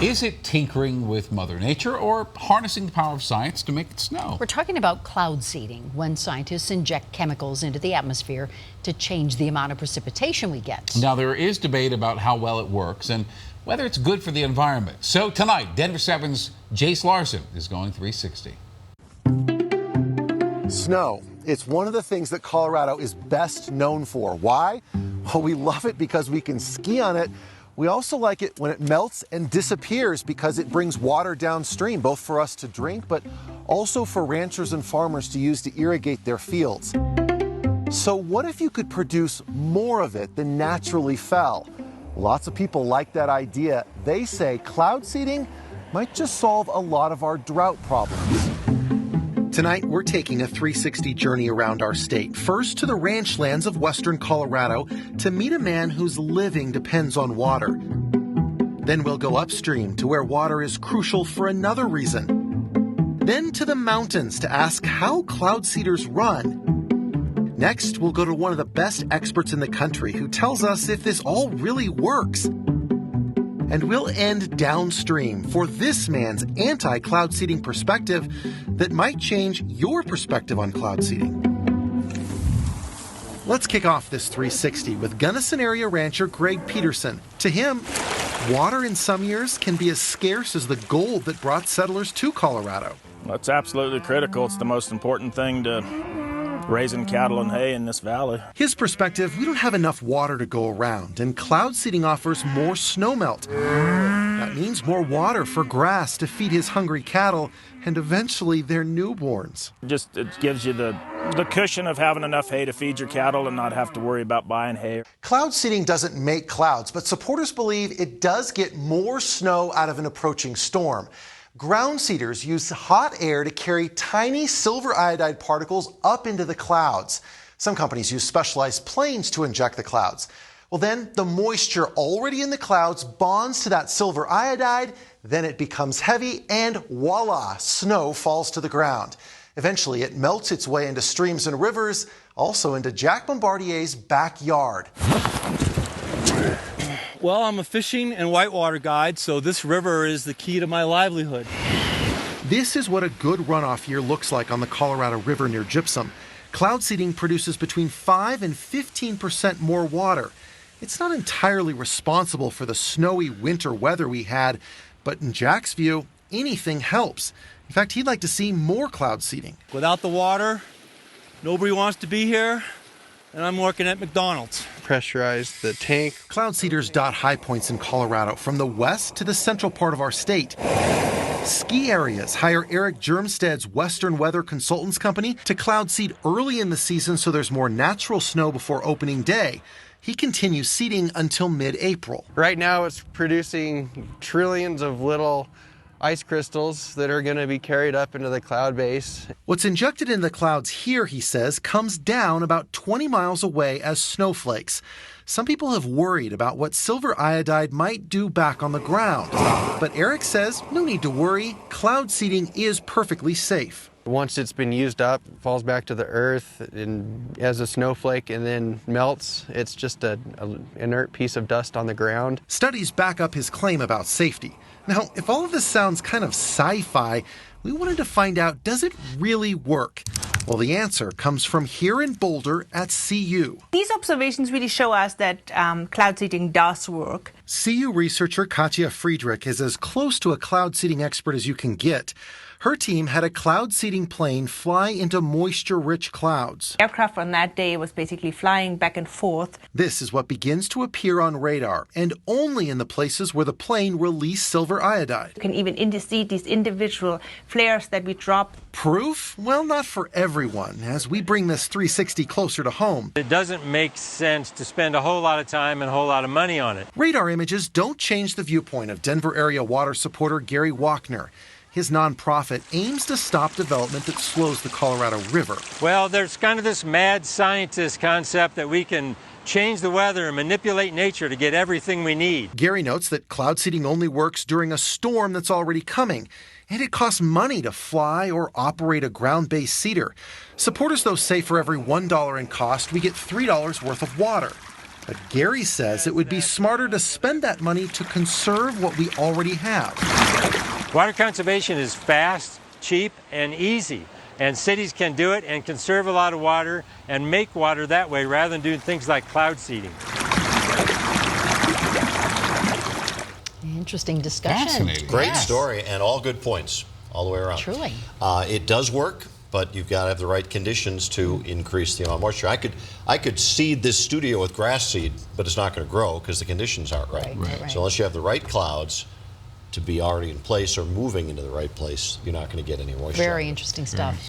Is it tinkering with Mother Nature or harnessing the power of science to make it snow? We're talking about cloud seeding, when scientists inject chemicals into the atmosphere to change the amount of precipitation we get. Now, there is debate about how well it works and whether it's good for the environment. So tonight, Denver 7's Jace Larson is going 360. Snow. It's one of the things that Colorado is best known for. Why? Well, we love it because we can ski on it. We also like it when it melts and disappears because it brings water downstream, both for us to drink, but also for ranchers and farmers to use to irrigate their fields. So what if you could produce more of it than naturally fell? Lots of people like that idea. They say cloud seeding might just solve a lot of our drought problems. Tonight, we're taking a 360 journey around our state. First to the ranch lands of western Colorado to meet a man whose living depends on water. Then we'll go upstream to where water is crucial for another reason. Then to the mountains to ask how cloud seeders run. Next, we'll go to one of the best experts in the country who tells us if this all really works. And we'll end downstream for this man's anti-cloud seeding perspective that might change your perspective on cloud seeding. Let's kick off this 360 with Gunnison area rancher Greg Peterson. To him, water in some years can be as scarce as the gold that brought settlers to Colorado. That's absolutely critical. It's the most important thing to raising cattle and hay in this valley. His perspective, we don't have enough water to go around, and cloud seeding offers more snowmelt. That means more water for grass to feed his hungry cattle and eventually their newborns. It gives you the cushion of having enough hay to feed your cattle and not have to worry about buying hay. Cloud seeding doesn't make clouds, but supporters believe it does get more snow out of an approaching storm. Ground seeders use hot air to carry tiny silver iodide particles up into the clouds. Some companies use specialized planes to inject the clouds. Well, then the moisture already in the clouds bonds to that silver iodide, then it becomes heavy, and voila, snow falls to the ground. Eventually, it melts its way into streams and rivers, also into Jack Bombardier's backyard. Well, I'm a fishing and whitewater guide, so this river is the key to my livelihood. This is what a good runoff year looks like on the Colorado River near Gypsum. Cloud seeding produces between 5 and 15% more water. It's not entirely responsible for the snowy winter weather we had, but in Jack's view, anything helps. In fact, he'd like to see more cloud seeding. Without the water, nobody wants to be here, and I'm working at McDonald's. Pressurize the tank. Cloud seeders dot high points in Colorado from the west to the central part of our state. Ski areas hire Eric Germsted's Western Weather Consultants Company to cloud seed early in the season so there's more natural snow before opening day. He continues seeding until mid-April. Right now it's producing trillions of little ice crystals that are going to be carried up into the cloud base. What's injected in the clouds here, he says, comes down about 20 miles away as snowflakes. Some people have worried about what silver iodide might do back on the ground. But Eric says no need to worry. Cloud seeding is perfectly safe. Once it's been used up, it falls back to the earth as a snowflake and then melts. It's just an inert piece of dust on the ground. Studies back up his claim about safety. Now, if all of this sounds kind of sci-fi, we wanted to find out, does it really work? Well, the answer comes from here in Boulder at CU. These observations really show us that cloud seeding does work. CU researcher Katja Friedrich is as close to a cloud seeding expert as you can get. Her team had a cloud seeding plane fly into moisture-rich clouds. Aircraft on that day was basically flying back and forth. This is what begins to appear on radar, and only in the places where the plane released silver iodide. You can even see these individual flares that we drop. Proof? Well, not for everyone, as we bring this 360 closer to home. It doesn't make sense to spend a whole lot of time and a whole lot of money on it. Radar images don't change the viewpoint of Denver area water supporter Gary Wachner. His nonprofit aims to stop development that slows the Colorado River. Well, there's kind of this mad scientist concept that we can change the weather and manipulate nature to get everything we need. Gary notes that cloud seeding only works during a storm that's already coming, and it costs money to fly or operate a ground-based seeder. Supporters, though, say for every $1 in cost, we get $3 worth of water. But Gary says it would be smarter to spend that money to conserve what we already have. Water conservation is fast, cheap, and easy. And cities can do it and conserve a lot of water and make water that way rather than doing things like cloud seeding. Interesting discussion. Fascinating. Great story and all good points all the way around. Truly. It does work, but you've got to have the right conditions to increase the amount of moisture. I could seed this studio with grass seed, but it's not going to grow because the conditions aren't right. Right. So unless you have the right clouds to be already in place or moving into the right place, you're not going to get any moisture. Very interesting stuff.